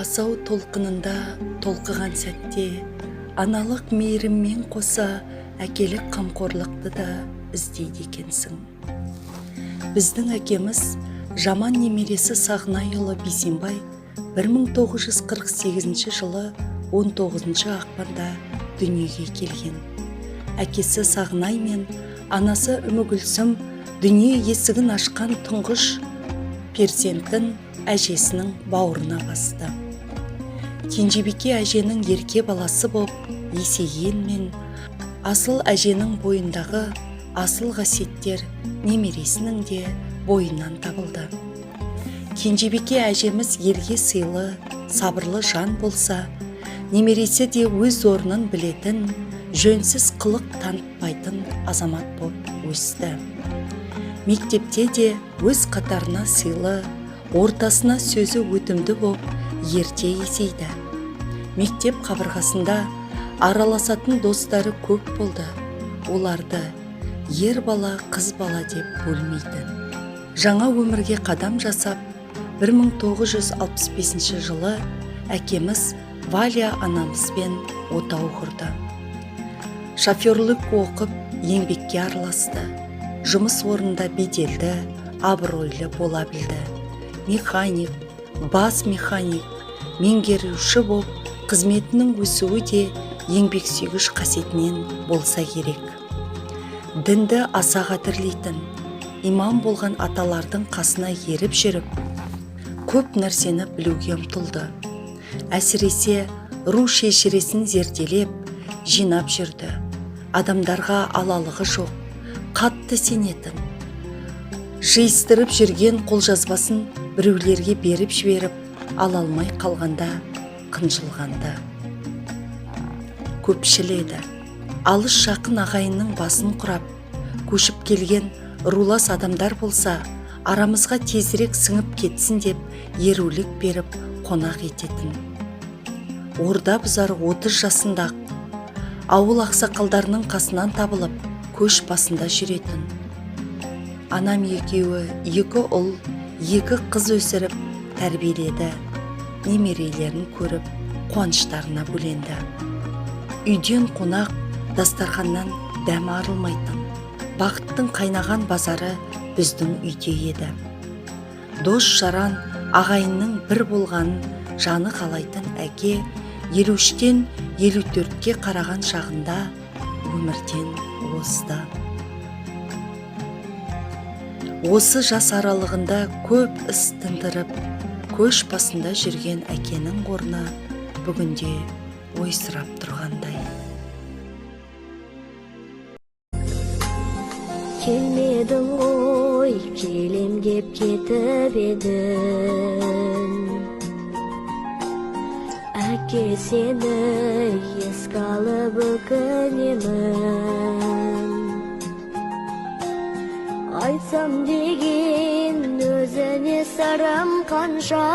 асау толқынында толқыған сәтте аналық мейіріммен қоса әкелік қамқорлықты да іздейді екенсің. Біздің әкеміз Жаман немересі Сағынайұлы Бейсенбай 1948 жылы 19 ақпанда дүниеге келген. Әкесі Сағынай мен анасы Үмігүлсім дүние есігін ашқан тұңғыш перзентін әжесінің бауырына басты. Кенжебике әженің ерке баласы боп есейген мен асыл әженің бойындағы асыл қасиеттер немересінің де бойынан табылды. Кенжебике әжеміз елге сыйлы, сабырлы жан болса, немересі де өз орнын білетін, жөнсіз қылық танытпайтын азамат боп өсті. Мектепте де өз қатарына сыйлы, ортасына сөзі өтімді боп ерте есейді. Мектеп қабырғасында араласатын достары көп болды. Оларды ер бала, қыз бала деп бөлмейтін. Жаңа өмірге қадам жасап, 1965 жылы әкеміз Валя анамызбен отау құрды. Шоферлік оқып, еңбекке араласты. Жұмыс орнында беделді, абыройлы бола білді. Механик, бас механик, меңгеруші боп, қызметінің өсуі де еңбексүйгіш қасиетінен болса керек. Дінді аса қадірлейтін, имам болған аталардың қасына еріп жүріп, көп нәрсені білуге ұмтылды. Әсіресе ру шежіресін зерделеп, жинап жүрді. Адамдарға алалығы жоқ, қатты сенетін. Жиыстырып жүрген қолжазбасын біреулерге беріп жіберіп, ала алмай қалғанда қынжылғанды. Көпшіл еді. Алыс жақын ағайынның басын құрап, көшіп келген рулас адамдар болса, арамызға тезірек сіңіп кетсін деп ерулік беріп қонақ ететін. Орда бұзар 30 жасында ауыл ақсақалдарының қасынан табылып, көш басында жүретін. Анам екеуі 2 ұл, 2 қыз өсіріп, тәрбиеледі. Немерелерін көріп, қуаныштарына бөленді. Үйден қонақ, дастарханнан дәм арылмайтын. Бақыттың қайнаған базары біздің үйде еді. Дос жаран, ағайынның бір болғанын жаны қалайтын әке 53-тен 54-ке қараған шағында өмірден озды. Осы жас аралығында көп іс тындырып, көш басында жүрген әкенің орны бүгінде ойсырап тұрғандай. Келмедің ғой, келем деп кетіп едің. Әке сені еске алып өкінемін. Айтсам деген өзіне сарам қанша.